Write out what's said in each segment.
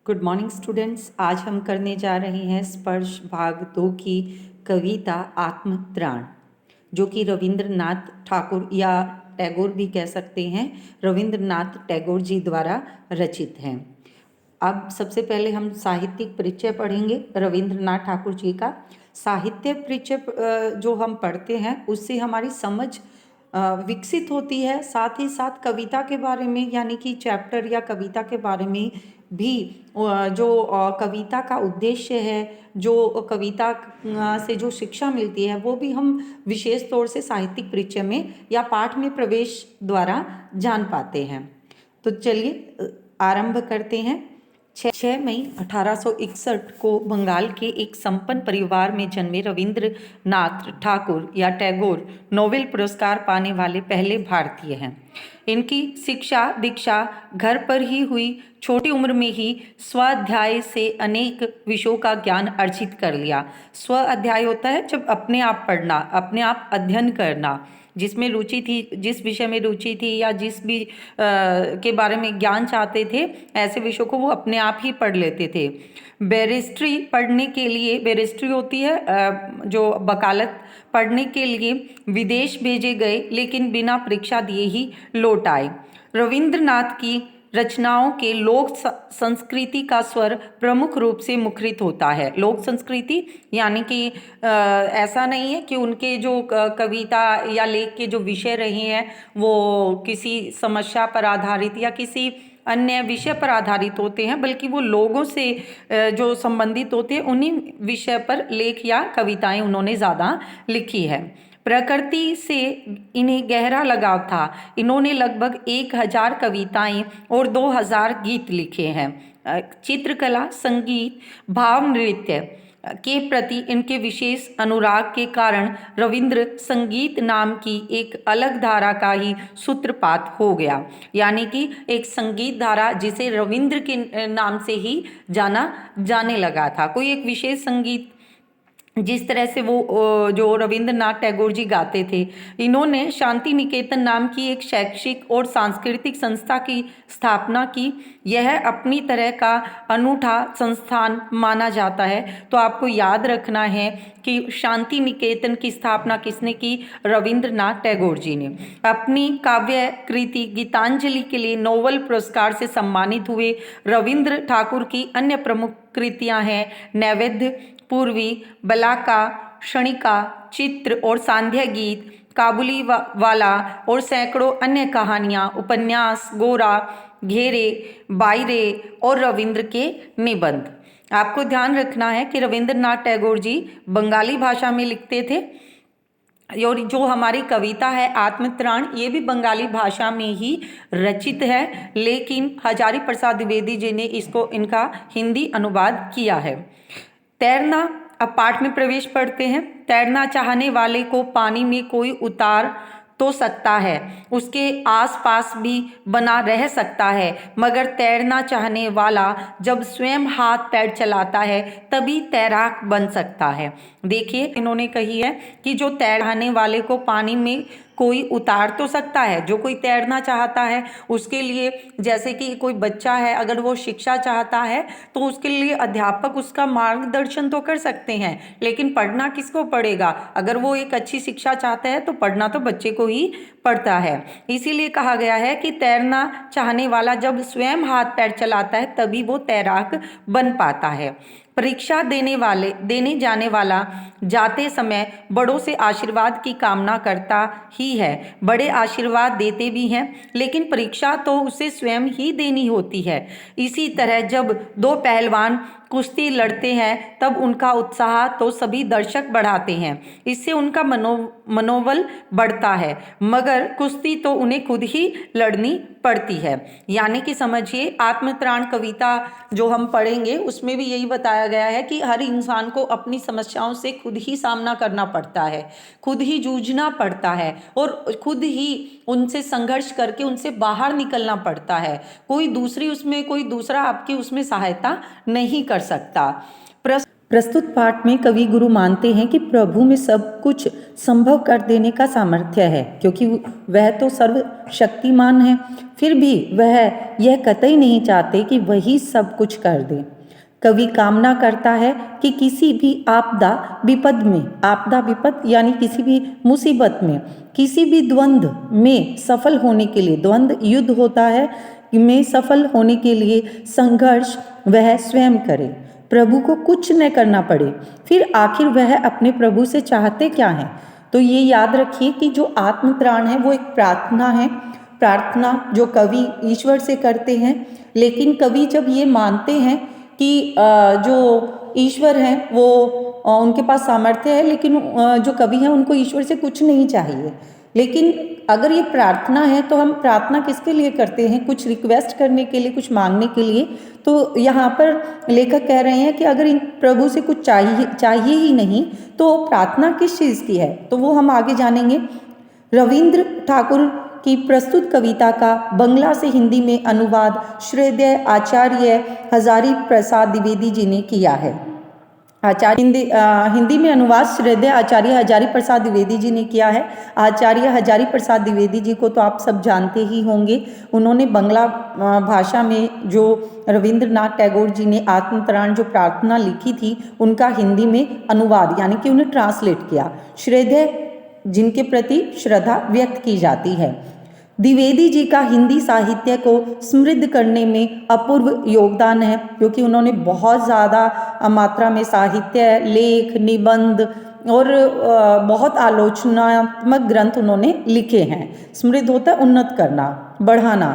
Good morning students. आज हम करने जा रहे हैं स्पर्श भाग 2 की कविता आत्मत्राण, जो कि रविंद्रनाथ ठाकुर या टैगोर भी कह सकते हैं, रविंद्रनाथ टैगोर जी द्वारा रचित है। अब सबसे पहले हम साहित्यिक परिचय पढ़ेंगे रविंद्रनाथ ठाकुर जी का। साहित्य परिचय जो हम पढ़ते हैं उससे हमारी समझ विकसित होती है, साथ ही साथ कविता के बारे में यानी कि चैप्टर या कविता के बारे में भी जो कविता का उद्देश्य है, जो कविता से जो शिक्षा मिलती है, वो भी हम विशेष तौर से साहित्यिक परिचय में या पाठ में प्रवेश द्वारा जान पाते हैं। तो चलिए आरंभ करते हैं। 6 मई 1861 को बंगाल के एक संपन्न परिवार में जन्मे रविंद्रनाथ ठाकुर या टैगोर नोबेल पुरस्कार पाने वाले पहले भारतीय हैं। इनकी शिक्षा दीक्षा घर पर ही हुई। छोटी उम्र में ही स्वाध्याय से अनेक विषयों का ज्ञान अर्जित कर लिया। स्वाध्याय होता है जब अपने आप पढ़ना, अपने आप अध्ययन करना, जिसमें रुचि थी, जिस विषय में रुचि थी या जिस भी के बारे में ज्ञान चाहते थे, ऐसे विषयों को वो अपने आप ही पढ़ लेते थे। बैरिस्ट्री पढ़ने के लिए, बैरिस्ट्री होती है जो वकालत, पढ़ने के लिए विदेश भेजे गए, लेकिन बिना परीक्षा दिए ही लौट आए। रविंद्रनाथ की रचनाओं के लोक संस्कृति का स्वर प्रमुख रूप से मुखरित होता है। लोक संस्कृति यानी कि ऐसा नहीं है कि उनके जो कविता या लेख के जो विषय रहे हैं वो किसी समस्या पर आधारित या किसी अन्य विषय पर आधारित होते हैं, बल्कि वो लोगों से जो संबंधित होते हैं उन्हीं विषय पर लेख या कविताएं उन्होंने ज़्यादा लिखी है। प्रकृति से इन्हें गहरा लगाव था। इन्होंने लगभग 1000 कविताएं और 2000 गीत लिखे हैं। चित्रकला, संगीत, भाव नृत्य के प्रति इनके विशेष अनुराग के कारण रविंद्र संगीत नाम की एक अलग धारा का ही सूत्रपात हो गया। यानी कि एक संगीत धारा जिसे रविंद्र के नाम से ही जाना जाने लगा था। कोई एक विशेष संगीत जिस तरह से वो जो रविंद्रनाथ टैगोर जी गाते थे। इन्होंने शांति निकेतन नाम की एक शैक्षिक और सांस्कृतिक संस्था की स्थापना की। यह अपनी तरह का अनूठा संस्थान माना जाता है। तो आपको याद रखना है कि शांति निकेतन की स्थापना किसने की? रविंद्रनाथ टैगोर जी ने। अपनी काव्य कृति गीतांजलि के लिए नोबेल पुरस्कार से सम्मानित हुए। रविंद्र ठाकुर की अन्य प्रमुख कृतियां हैं नैवेद्य, पूर्वी, बलाका, क्षणिका, चित्र और सांध्य गीत, काबुली वाला और सैकड़ों अन्य कहानियाँ, उपन्यास, गोरा, घेरे, बायरे और रविंद्र के निबंध। आपको ध्यान रखना है कि रविंद्रनाथ टैगोर जी बंगाली भाषा में लिखते थे और जो हमारी कविता है आत्मत्राण, ये भी बंगाली भाषा में ही रचित है, लेकिन हजारी प्रसाद द्विवेदी जी ने इसको इनका हिंदी अनुवाद किया है। तैरना, अब पाठ में प्रवेश पढ़ते हैं। तैरना चाहने वाले को पानी में कोई उतार तो सकता है, उसके आसपास भी बना रह सकता है, मगर तैरना चाहने वाला जब स्वयं हाथ पैर चलाता है तभी तैराक बन सकता है। देखिए इन्होंने कही है कि जो तैरने वाले को पानी में कोई उतार तो सकता है, जो कोई तैरना चाहता है उसके लिए, जैसे कि कोई बच्चा है अगर वो शिक्षा चाहता है तो उसके लिए अध्यापक उसका मार्गदर्शन तो कर सकते हैं, लेकिन पढ़ना किसको पड़ेगा? अगर वो एक अच्छी शिक्षा चाहता है तो पढ़ना तो बच्चे को ही पड़ता है। इसीलिए कहा गया है कि तैरना चाहने वाला जब स्वयं हाथ पैर चलाता है तभी वो तैराक बन पाता है। परीक्षा देने जाने वाला जाते समय बड़ों से आशीर्वाद की कामना करता ही है। बड़े आशीर्वाद देते भी हैं, लेकिन परीक्षा तो उसे स्वयं ही देनी होती है। इसी तरह जब दो पहलवान कुश्ती लड़ते हैं तब उनका उत्साह तो सभी दर्शक बढ़ाते हैं, इससे उनका मनोबल बढ़ता है, मगर कुश्ती तो उन्हें खुद ही लड़नी पड़ती है। यानी कि समझिए आत्मत्राण कविता जो हम पढ़ेंगे उसमें भी यही बताया गया है कि हर इंसान को अपनी समस्याओं से खुद ही सामना करना पड़ता है, खुद ही जूझना पड़ता है और खुद ही उनसे संघर्ष करके उनसे बाहर निकलना पड़ता है। कोई दूसरा आपकी उसमें सहायता नहीं कर सकता। प्रस्तुत पाठ में कवि गुरु मानते हैं कि प्रभु में सब कुछ संभव कर देने का सामर्थ्य है, क्योंकि वह तो सर्वशक्तिमान है। फिर भी वह यह कतई नहीं चाहते कि वही सब कुछ कर दे। कवि कामना करता है कि किसी भी आपदा विपद में, आपदा विपद यानी किसी भी मुसीबत में, किसी भी द्वंद्व में सफल होने के लिए, द्वंद्व युद्ध होता है, में सफल होने के लिए संघर्ष वह स्वयं करे, प्रभु को कुछ न करना पड़े। फिर आखिर वह अपने प्रभु से चाहते क्या हैं? तो ये याद रखिए कि जो आत्मत्राण है वो एक प्रार्थना है, प्रार्थना जो कवि ईश्वर से करते हैं। लेकिन कवि जब ये मानते हैं कि जो ईश्वर हैं वो उनके पास सामर्थ्य है, लेकिन जो कवि हैं उनको ईश्वर से कुछ नहीं चाहिए। लेकिन अगर ये प्रार्थना है तो हम प्रार्थना किसके लिए करते हैं? कुछ रिक्वेस्ट करने के लिए, कुछ मांगने के लिए। तो यहाँ पर लेखक कह रहे हैं कि अगर इन प्रभु से कुछ चाहिए ही नहीं तो प्रार्थना किस चीज़ की है? तो वो हम आगे जानेंगे। रविंद्र ठाकुर की प्रस्तुत कविता का बंगला से हिंदी में अनुवाद श्रद्धेय आचार्य हजारी प्रसाद द्विवेदी जी ने किया है। हिंदी में अनुवाद श्रद्धेय आचार्य हजारी प्रसाद द्विवेदी जी ने किया है। आचार्य हजारी प्रसाद द्विवेदी जी को तो आप सब जानते ही होंगे। उन्होंने बंगला भाषा में जो रविंद्रनाथ टैगोर जी ने आत्मत्राण जो प्रार्थना लिखी थी उनका हिंदी में अनुवाद यानी कि उन्हें ट्रांसलेट किया। श्रद्धेय जिनके प्रति श्रद्धा व्यक्त की जाती है। द्विवेदी जी का हिंदी साहित्य को समृद्ध करने में अपूर्व योगदान है, क्योंकि उन्होंने बहुत ज़्यादा मात्रा में साहित्य, लेख, निबंध और बहुत आलोचनात्मक ग्रंथ उन्होंने लिखे हैं। समृद्ध होता है उन्नत करना, बढ़ाना।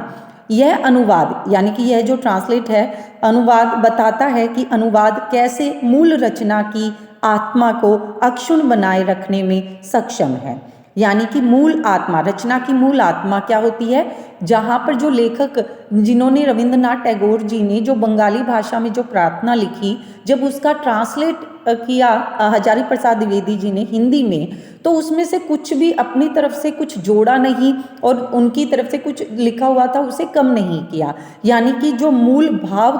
यह अनुवाद यानी कि यह जो ट्रांसलेट है, अनुवाद बताता है कि अनुवाद कैसे मूल रचना की आत्मा को अक्षुण्ण बनाए रखने में सक्षम है। यानी कि मूल आत्मा, रचना की मूल आत्मा क्या होती है? जहाँ पर जो लेखक जिन्होंने रविंद्रनाथ टैगोर जी ने जो बंगाली भाषा में जो प्रार्थना लिखी, जब उसका ट्रांसलेट किया हजारी प्रसाद द्विवेदी जी ने हिंदी में, तो उसमें से कुछ भी अपनी तरफ से कुछ जोड़ा नहीं और उनकी तरफ से कुछ लिखा हुआ था उसे कम नहीं किया। यानी कि जो मूल भाव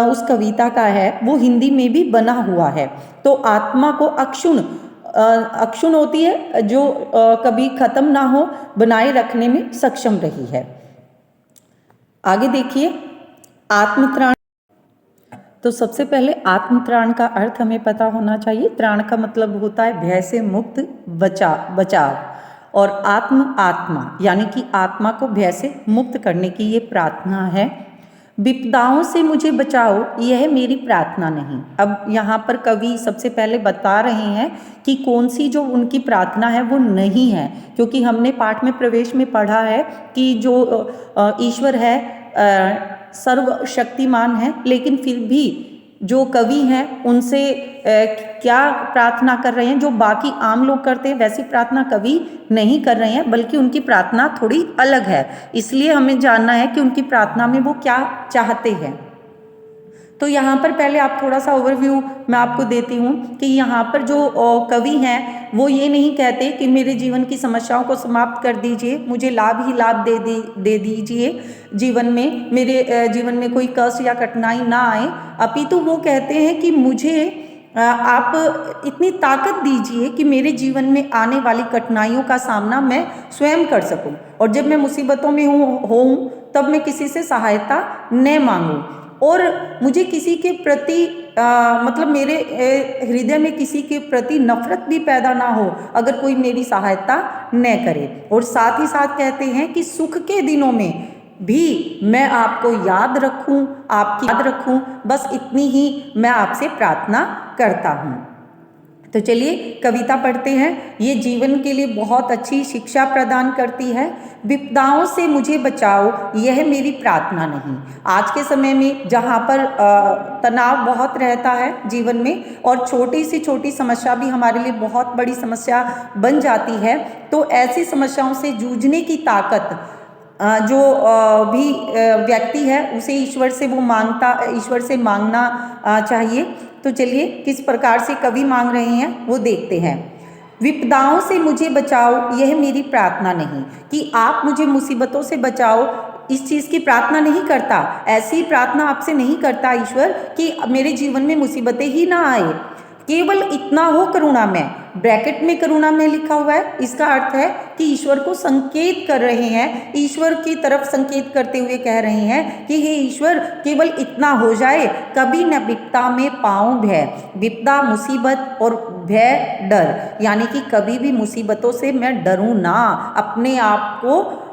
उस कविता का है वो हिंदी में भी बना हुआ है। तो आत्मा को अक्षुण्ण होती है, जो कभी खत्म ना हो, बनाए रखने में सक्षम रही है। आगे देखिए, आत्मत्राण। तो सबसे पहले आत्मत्राण का अर्थ हमें पता होना चाहिए। त्राण का मतलब होता है भय से मुक्त, बचाव। और आत्मा यानी कि आत्मा को भय से मुक्त करने की ये प्रार्थना है। विपदाओं से मुझे बचाओ, यह मेरी प्रार्थना नहीं। अब यहाँ पर कवि सबसे पहले बता रहे हैं कि कौन सी जो उनकी प्रार्थना है वो नहीं है, क्योंकि हमने पाठ में प्रवेश में पढ़ा है कि जो ईश्वर है सर्वशक्तिमान है, लेकिन फिर भी जो कवि हैं उनसे क्या प्रार्थना कर रहे हैं? जो बाकी आम लोग करते हैं वैसी प्रार्थना कवि नहीं कर रहे हैं, बल्कि उनकी प्रार्थना थोड़ी अलग है। इसलिए हमें जानना है कि उनकी प्रार्थना में वो क्या चाहते हैं। तो यहाँ पर पहले आप थोड़ा सा ओवरव्यू मैं आपको देती हूँ कि यहाँ पर जो कवि हैं वो ये नहीं कहते कि मेरे जीवन की समस्याओं को समाप्त कर दीजिए, मुझे लाभ ही लाभ दे दीजिए जीवन में, मेरे जीवन में कोई कष्ट या कठिनाई ना आए। अपितु वो कहते हैं कि मुझे आप इतनी ताकत दीजिए कि मेरे जीवन में आने वाली कठिनाइयों का सामना मैं स्वयं कर सकूं, और जब मैं मुसीबतों में हूँ तब मैं किसी से सहायता न मांगूं, और मुझे किसी के प्रति मतलब मेरे हृदय में किसी के प्रति नफरत भी पैदा ना हो अगर कोई मेरी सहायता न करे। और साथ ही साथ कहते हैं कि सुख के दिनों में भी मैं आपको याद रखूं, बस इतनी ही मैं आपसे प्रार्थना करता हूँ। तो चलिए कविता पढ़ते हैं। ये जीवन के लिए बहुत अच्छी शिक्षा प्रदान करती है। विपदाओं से मुझे बचाओ, यह मेरी प्रार्थना नहीं। आज के समय में जहाँ पर तनाव बहुत रहता है जीवन में, और छोटी से छोटी समस्या भी हमारे लिए बहुत बड़ी समस्या बन जाती है, तो ऐसी समस्याओं से जूझने की ताकत जो भी व्यक्ति है उसे ईश्वर से मांगना चाहिए। तो चलिए किस प्रकार से कवि मांग रहे हैं वो देखते हैं। विपदाओं से मुझे बचाओ, यह मेरी प्रार्थना नहीं, कि आप मुझे मुसीबतों से बचाओ, इस चीज़ की प्रार्थना नहीं करता, ऐसी प्रार्थना आपसे नहीं करता ईश्वर कि मेरे जीवन में मुसीबतें ही ना आए, केवल इतना हो करुणामय। ब्रैकेट में करुणामय लिखा हुआ है, इसका अर्थ है कि ईश्वर को संकेत कर रहे हैं, ईश्वर की तरफ संकेत करते हुए कह रहे हैं कि हे ईश्वर, केवल इतना हो जाए, कभी न विपदा में पाऊं भय। विपदा मुसीबत और भय डर, यानी कि कभी भी मुसीबतों से मैं डरूं ना, अपने आप को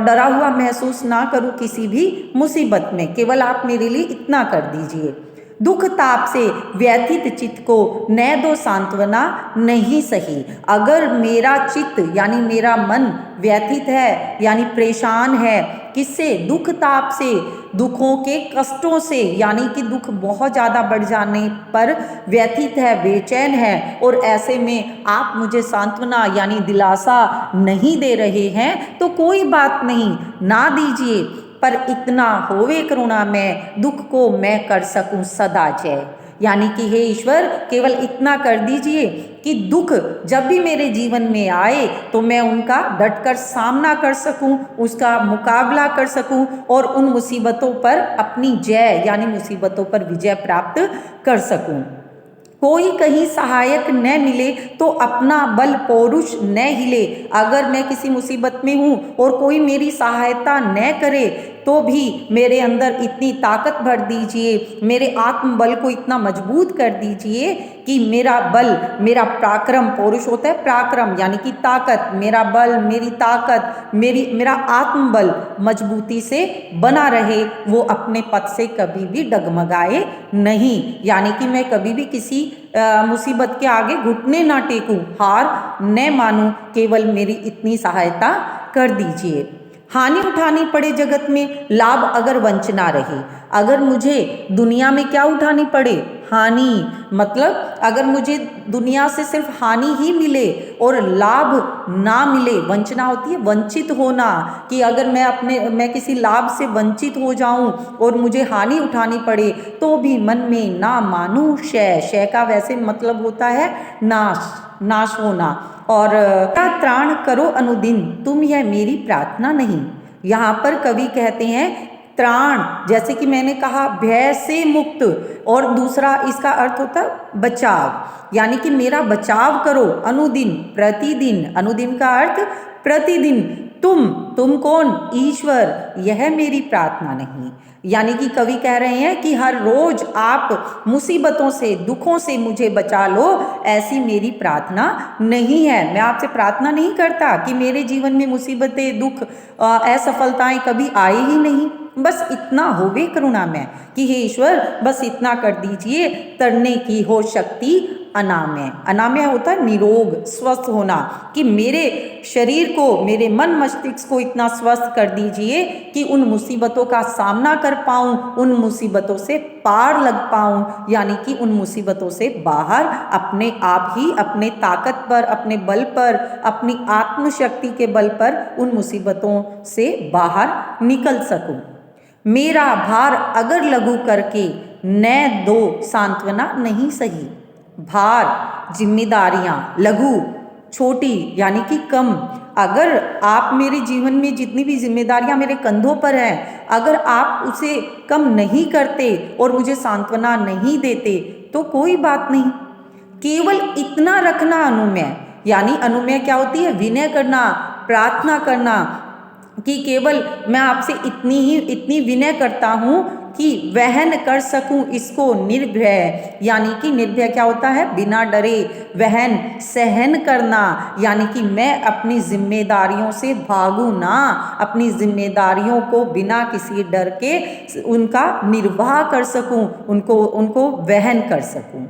डरा हुआ महसूस ना करूं किसी भी मुसीबत में, केवल आप मेरे लिए इतना कर दीजिए। दुख ताप से व्यथित चित्त को न दो सांत्वना नहीं सही। अगर मेरा चित्त यानी मेरा मन व्यथित है यानी परेशान है, किससे? दुख ताप से, दुखों के कष्टों से, यानी कि दुख बहुत ज़्यादा बढ़ जाने पर व्यथित है, बेचैन है, और ऐसे में आप मुझे सांत्वना यानी दिलासा नहीं दे रहे हैं, तो कोई बात नहीं, ना दीजिए, पर इतना होवे करुणा में दुख को मैं कर सकूं सदा जय। यानी कि हे ईश्वर, केवल इतना कर दीजिए कि दुख जब भी मेरे जीवन में आए तो मैं उनका डटकर सामना कर सकूं, उसका मुकाबला कर सकूं और उन मुसीबतों पर अपनी जय यानी मुसीबतों पर विजय प्राप्त कर सकूं। कोई कहीं सहायक न मिले तो अपना बल पौरुष न हिले। अगर मैं किसी मुसीबत में हूँ और कोई मेरी सहायता न करे तो भी मेरे अंदर इतनी ताकत भर दीजिए, मेरे आत्मबल को इतना मजबूत कर दीजिए कि मेरा बल, मेरा पराक्रम, पौरुष होता है पराक्रम यानी कि ताकत, मेरा बल, मेरी ताकत, मेरा आत्मबल मजबूती से बना रहे, वो अपने पद से कभी भी डगमगाए नहीं, यानी कि मैं कभी भी किसी मुसीबत के आगे घुटने ना टेकूं, हार न मानूं, केवल मेरी इतनी सहायता कर दीजिए। हानि उठानी पड़े जगत में, लाभ अगर वंचना रहे। अगर मुझे दुनिया में क्या उठानी पड़े? हानि, मतलब अगर मुझे दुनिया से सिर्फ हानि ही मिले और लाभ ना मिले, वंचना होती है वंचित होना, कि अगर मैं किसी लाभ से वंचित हो जाऊं और मुझे हानि उठानी पड़े तो भी मन में ना मानूं शय। शय का वैसे मतलब होता है नाश, नाश होना। और त्राण करो अनुदिन, तुम यह मेरी प्रार्थना नहीं। यहाँ पर कवि कहते हैं त्राण, जैसे कि मैंने कहा भय से मुक्त, और दूसरा इसका अर्थ होता है बचाव, यानी कि मेरा बचाव करो अनुदिन, प्रतिदिन। अनुदिन का अर्थ प्रतिदिन। तुम कौन? ईश्वर, यह मेरी प्रार्थना नहीं। यानी कि कवि कह रहे हैं कि हर रोज आप मुसीबतों से, दुखों से मुझे बचा लो, ऐसी मेरी प्रार्थना नहीं है। मैं आपसे प्रार्थना नहीं करता कि मेरे जीवन में मुसीबतें, दुख, असफलताएं कभी आए ही नहीं, बस इतना होवे करुणा में कि हे ईश्वर, बस इतना कर दीजिए, तरने की हो शक्ति अनामय। अनामय होता है निरोग, स्वस्थ होना, कि मेरे शरीर को, मेरे मन मस्तिष्क को इतना स्वस्थ कर दीजिए कि उन मुसीबतों का सामना कर पाऊं, उन मुसीबतों से पार लग पाऊं, यानी कि उन मुसीबतों से बाहर अपने आप ही, अपने ताकत पर, अपने बल पर, अपनी आत्मशक्ति के बल पर उन मुसीबतों से बाहर निकल सकूं। मेरा भार अगर लघु करके न दो सांत्वना नहीं सही। भार, जिम्मेदारियां, लघु, छोटी यानी कि कम, अगर आप मेरे जीवन में जितनी भी जिम्मेदारियां मेरे कंधों पर हैं, अगर आप उसे कम नहीं करते और मुझे सांत्वना नहीं देते तो कोई बात नहीं, केवल इतना रखना अनुमेय। यानी अनुमेय क्या होती है? विनय करना, प्रार्थना करना, कि केवल मैं आपसे इतनी विनय करता हूँ कि वहन कर सकूं इसको निर्भय। यानी कि निर्भय क्या होता है? बिना डरे, वहन, सहन करना, यानी कि मैं अपनी जिम्मेदारियों से भागूं ना, अपनी जिम्मेदारियों को बिना किसी डर के उनका निर्वाह कर सकूं, उनको वहन कर सकूं।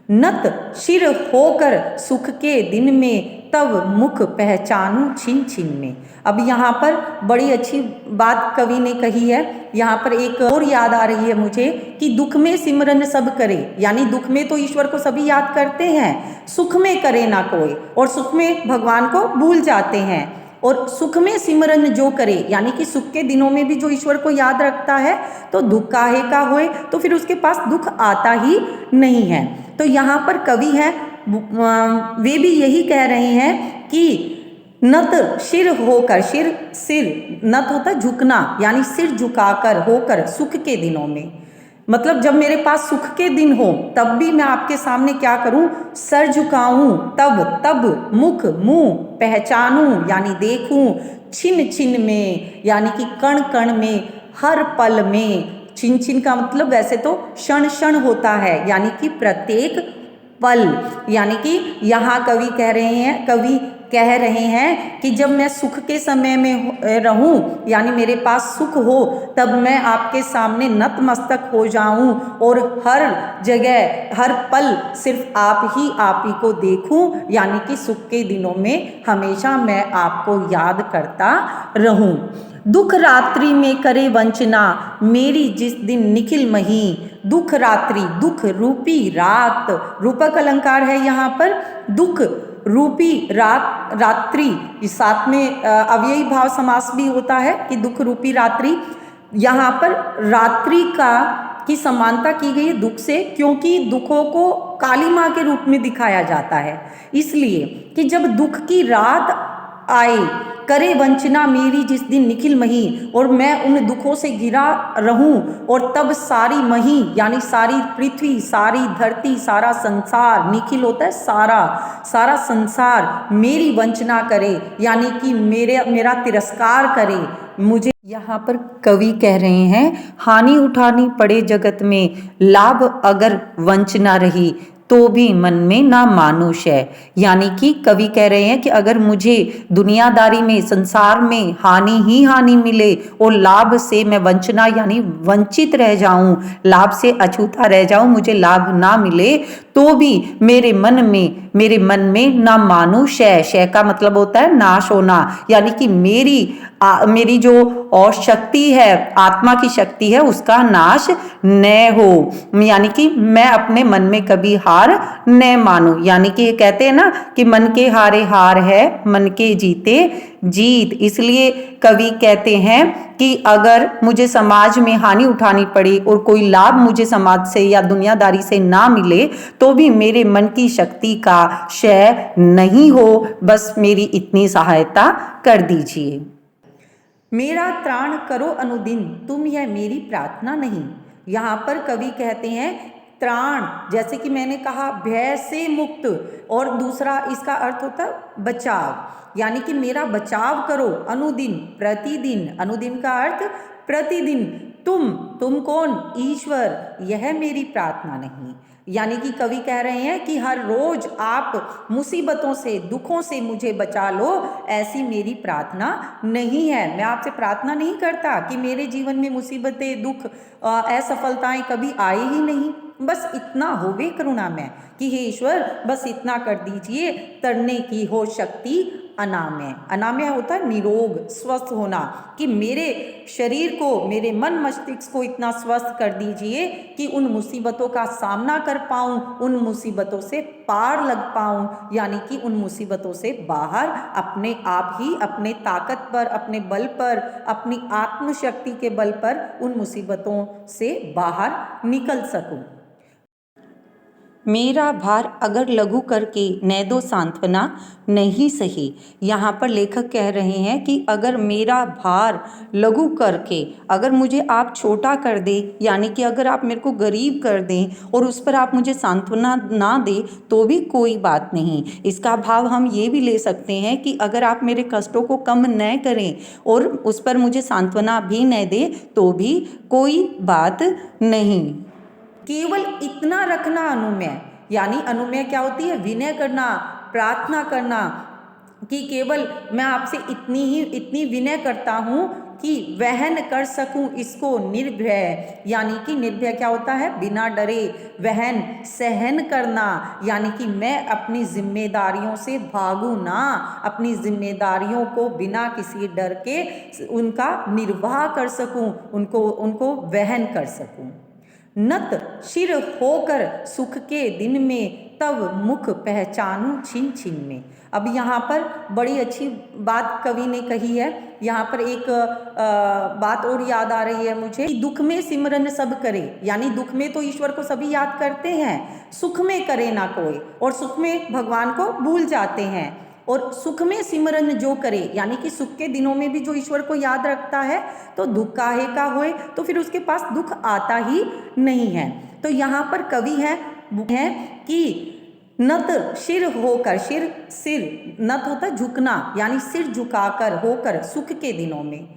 नत शिर होकर सुख के दिन में, तब मुख पहचानूं छिन छिन में। अब यहाँ पर बड़ी अच्छी बात कवि ने कही है। यहाँ पर एक और याद आ रही है मुझे कि दुख में सिमरन सब करे, यानी दुख में तो ईश्वर को सभी याद करते हैं, सुख में करे ना कोई, और सुख में भगवान को भूल जाते हैं। और सुख में सिमरन जो करे, यानी कि सुख के दिनों में भी जो ईश्वर को याद रखता है तो दुख काहे का होए, तो फिर उसके पास दुख आता ही नहीं है। तो यहाँ पर कवि है वे भी यही कह रहे हैं कि नत शिर होकर, शिर सिर नत होता है झुकना, यानी सिर झुकाकर होकर सुख के दिनों में, मतलब जब मेरे पास सुख के दिन हो तब भी मैं आपके सामने क्या करूं, सर झुकाऊं, तब मुख मुंह पहचानूं यानी देखूं, छिन छिन में यानी कि कण कण में, हर पल में, छिन छिन का मतलब वैसे तो क्षण क्षण होता है यानी कि प्रत्येक पल, यानी कि यहाँ कवि कह रहे हैं कि जब मैं सुख के समय में रहूं यानी मेरे पास सुख हो तब मैं आपके सामने नतमस्तक हो जाऊं और हर जगह हर पल सिर्फ आप ही को देखूं, यानी कि सुख के दिनों में हमेशा मैं आपको याद करता रहूं। दुख रात्रि में करे वंचना मेरी जिस दिन निखिल मही, दुख रात्रि, दुख रूपी रात, रूपक अलंकार है यहाँ पर, दुख रूपी रात, रात्रि, इस साथ में अव्ययी भाव समास भी होता है कि दुख रूपी रात्रि, यहाँ पर रात्रि की समानता की गई है दुख से, क्योंकि दुखों को काली माँ के रूप में दिखाया जाता है, इसलिए कि जब दुख की रात आए, करे वंचना मेरी जिस दिन निखिल मही, और मैं उन दुखों से घिरा रहूं और तब सारी मही यानी सारी पृथ्वी, सारी धरती, सारा संसार, निखिल होता है सारा संसार मेरी वंचना करे यानी कि मेरा तिरस्कार करे, मुझे यहाँ पर कवि कह रहे हैं हानि उठानी पड़े जगत में, लाभ अगर वंचना रही तो भी मन में ना मानुष है, यानी कि कवि कह रहे हैं कि अगर मुझे दुनियादारी में, संसार में हानि ही हानि मिले और लाभ से मैं वंचना यानी वंचित रह जाऊं, लाभ से अछूता रह जाऊं, मुझे लाभ ना मिले तो भी मेरे मन में ना मानुष है, शय का मतलब होता है नाश होना, यानी कि मेरी जो और शक्ति है, आत्मा की शक्ति है, उसका नाश न हो, यानी कि मैं अपने मन में कभी हार न मानूं, यानी कि कहते हैं ना कि मन के हारे हार है, मन के जीते जीत, इसलिए कवि कहते हैं कि अगर मुझे समाज में हानि उठानी पड़े और कोई लाभ मुझे समाज से या दुनियादारी से ना मिले तो भी मेरे मन की शक्ति का क्षय नहीं हो, बस मेरी इतनी सहायता कर दीजिए। मेरा त्राण करो अनुदिन तुम यह मेरी प्रार्थना नहीं, यहाँ पर कवि कहते हैं त्राण, जैसे कि मैंने कहा भय से मुक्त, और दूसरा इसका अर्थ होता है बचाव, यानी कि मेरा बचाव करो अनुदिन, प्रतिदिन, अनुदिन का अर्थ प्रतिदिन, तुम कौन, ईश्वर, यह मेरी प्रार्थना नहीं, यानी कि कवि कह रहे हैं कि हर रोज आप मुसीबतों से, दुखों से मुझे बचा लो, ऐसी मेरी प्रार्थना नहीं है, मैं आपसे प्रार्थना नहीं करता कि मेरे जीवन में मुसीबतें, दुख, असफलताएं कभी आए ही नहीं, बस इतना होवे करुणा में कि हे ईश्वर बस इतना कर दीजिए, तरने की हो शक्ति अनामय, अनामय होता है निरोग, स्वस्थ होना, कि मेरे शरीर को, मेरे मन मस्तिष्क को इतना स्वस्थ कर दीजिए कि उन मुसीबतों का सामना कर पाऊं, उन मुसीबतों से पार लग पाऊं, यानी कि उन मुसीबतों से बाहर अपने आप ही, अपने ताकत पर, अपने बल पर, अपनी आत्मशक्ति के बल पर उन मुसीबतों से बाहर निकल सकूं। मेरा भार अगर लघु करके न दो सांत्वना नहीं सही, यहाँ पर लेखक कह रहे हैं कि अगर मेरा भार लघु करके, अगर मुझे आप छोटा कर दें, यानी कि अगर आप मेरे को गरीब कर दें और उस पर आप मुझे सांत्वना ना दें तो भी कोई बात नहीं, इसका भाव हम ये भी ले सकते हैं कि अगर आप मेरे कष्टों को कम न करें और उस पर मुझे सांत्वना भी न दें तो भी कोई बात नहीं, केवल इतना रखना अनुमेय, यानी अनुमेय क्या होती है, विनय करना, प्रार्थना करना, कि केवल मैं आपसे इतनी विनय करता हूँ कि वहन कर सकूं इसको निर्भय, यानी कि निर्भय क्या होता है, बिना डरे, वहन सहन करना, यानी कि मैं अपनी जिम्मेदारियों से भागूं ना, अपनी जिम्मेदारियों को बिना किसी डर के उनका निर्वाह कर सकूं, उनको वहन कर सकूं। नत शिर होकर सुख के दिन में तब मुख पहचानूं छिन छिन में। अब यहाँ पर बड़ी अच्छी बात कवि ने कही है, यहाँ पर एक बात और याद आ रही है मुझे, दुख में सिमरन सब करे, यानी दुख में तो ईश्वर को सभी याद करते हैं, सुख में करे ना कोई, और सुख में भगवान को भूल जाते हैं, और सुख में सिमरन जो करे, यानी कि सुख के दिनों में भी जो ईश्वर को याद रखता है तो दुख काहे का होए, तो फिर उसके पास दुख आता ही नहीं है। तो यहाँ पर कवि है कि नत शिर होकर, सिर नत होता है झुकना, यानी सिर झुकाकर होकर सुख के दिनों में,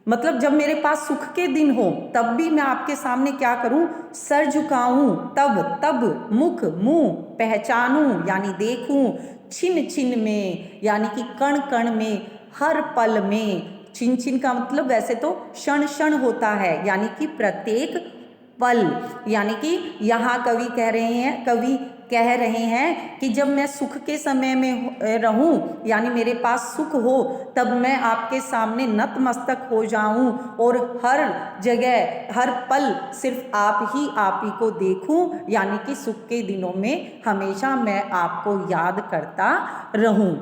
मतलब जब मेरे पास सुख के दिन हो तब भी मैं आपके सामने क्या करूं, सर झुकाऊं, तब मुख मुंह पहचानूं, यानी देखूं, छिन छिन में, यानी कि कण कण में, हर पल में। छिन छिन का मतलब वैसे तो क्षण क्षण होता है, यानी कि प्रत्येक पल, यानी कि यहाँ कवि कह रहे हैं कि जब मैं सुख के समय में रहूं, यानी मेरे पास सुख हो, तब मैं आपके सामने नतमस्तक हो जाऊं और हर जगह हर पल सिर्फ आप ही को देखूं, यानी कि सुख के दिनों में हमेशा मैं आपको याद करता रहूं।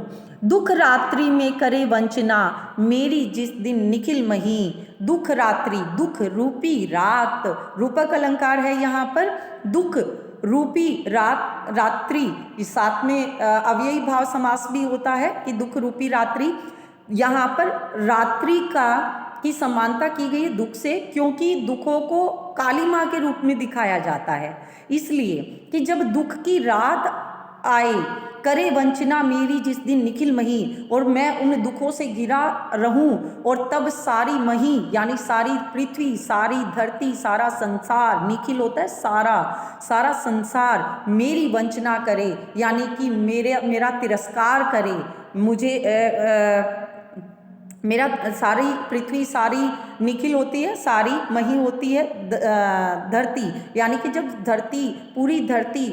दुख रात्रि में करे वंचना, मेरी जिस दिन निखिल मही। दुख रात्रि, दुख रूपी रात, रूपक अलंकार है यहाँ पर। दुख रूपी रात्रि, इस साथ में अव्ययी भाव समास भी होता है कि दुख रूपी रात्रि। यहाँ पर रात्रि की समानता की गई है दुख से, क्योंकि दुखों को काली माँ के रूप में दिखाया जाता है, इसलिए कि जब दुख की रात आए, करे वंचना मेरी जिस दिन निखिल मही, और मैं उन दुखों से घिरा रहूं, और तब सारी मही यानी सारी पृथ्वी, सारी धरती, सारा संसार, निखिल होता है सारा संसार मेरी वंचना करे, यानी कि मेरा तिरस्कार करे, मुझे मेरा सारी पृथ्वी, सारी निखिल होती है, सारी मही होती है धरती, यानी कि जब धरती, पूरी धरती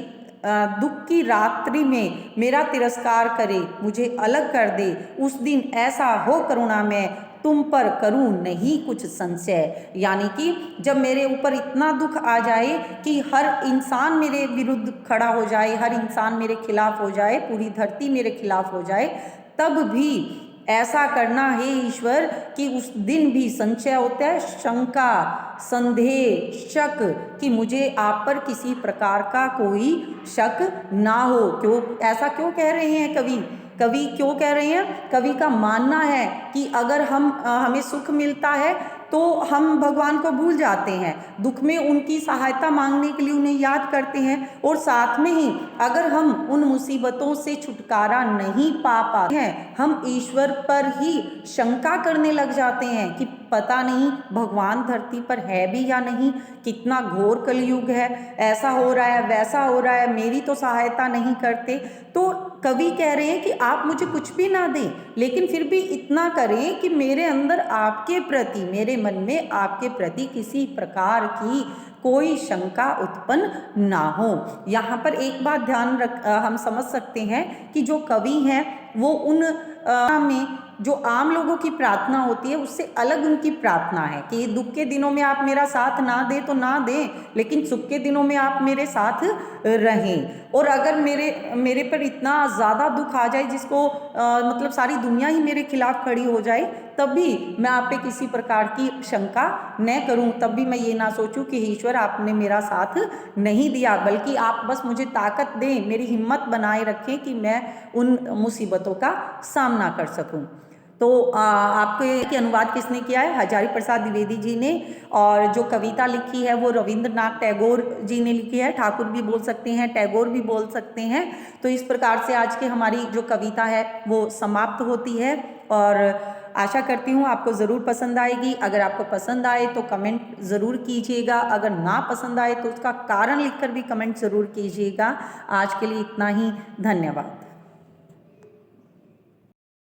दुख की रात्रि में मेरा तिरस्कार करे, मुझे अलग कर दे, उस दिन ऐसा हो करुणा में तुम पर करूं नहीं कुछ संशय, यानी कि जब मेरे ऊपर इतना दुख आ जाए कि हर इंसान मेरे विरुद्ध खड़ा हो जाए, हर इंसान मेरे खिलाफ हो जाए, पूरी धरती मेरे खिलाफ हो जाए, तब भी ऐसा करना है ईश्वर कि उस दिन भी संशय होता है, शंका, संदेह, शक, कि मुझे आप पर किसी प्रकार का कोई शक ना हो। ऐसा क्यों कह रहे हैं कवि क्यों कह रहे हैं? कवि का मानना है कि अगर हमें सुख मिलता है तो हम भगवान को भूल जाते हैं, दुख में उनकी सहायता मांगने के लिए उन्हें याद करते हैं, और साथ में ही अगर हम उन मुसीबतों से छुटकारा नहीं पा पाते हैं, हम ईश्वर पर ही शंका करने लग जाते हैं कि पता नहीं भगवान धरती पर है भी या नहीं, कितना घोर कलयुग है, ऐसा हो रहा है, वैसा हो रहा है, मेरी तो सहायता नहीं करते। तो कवि कह रहे हैं कि आप मुझे कुछ भी ना दें, लेकिन फिर भी इतना करें कि मेरे अंदर आपके प्रति, मेरे मन में आपके प्रति किसी प्रकार की कोई शंका उत्पन्न ना हो। यहाँ पर एक बात हम समझ सकते हैं कि जो कवि हैं वो उन में जो आम लोगों की प्रार्थना होती है उससे अलग उनकी प्रार्थना है कि दुख के दिनों में आप मेरा साथ ना दें तो ना दें, लेकिन सुख के दिनों में आप मेरे साथ रहें। और अगर मेरे पर इतना ज़्यादा दुख आ जाए जिसको मतलब सारी दुनिया ही मेरे खिलाफ खड़ी हो जाए, तब भी मैं आप पे किसी प्रकार की शंका न करूं, तब भी मैं ये ना सोचूं कि ईश्वर आपने मेरा साथ नहीं दिया, बल्कि आप बस मुझे ताकत दें, मेरी हिम्मत बनाए रखें कि मैं उन मुसीबतों का सामना कर सकूं। तो आपके अनुवाद किसने किया है? हजारी प्रसाद द्विवेदी जी ने, और जो कविता लिखी है वो रविंद्रनाथ टैगोर जी ने लिखी है। ठाकुर भी बोल सकते हैं, टैगोर भी बोल सकते हैं। तो इस प्रकार से आज की हमारी जो कविता है वो समाप्त होती है, और आशा करती हूँ आपको ज़रूर पसंद आएगी। अगर आपको पसंद आए तो कमेंट ज़रूर कीजिएगा, अगर ना पसंद आए तो उसका कारण लिखकर भी कमेंट ज़रूर कीजिएगा। आज के लिए इतना ही, धन्यवाद।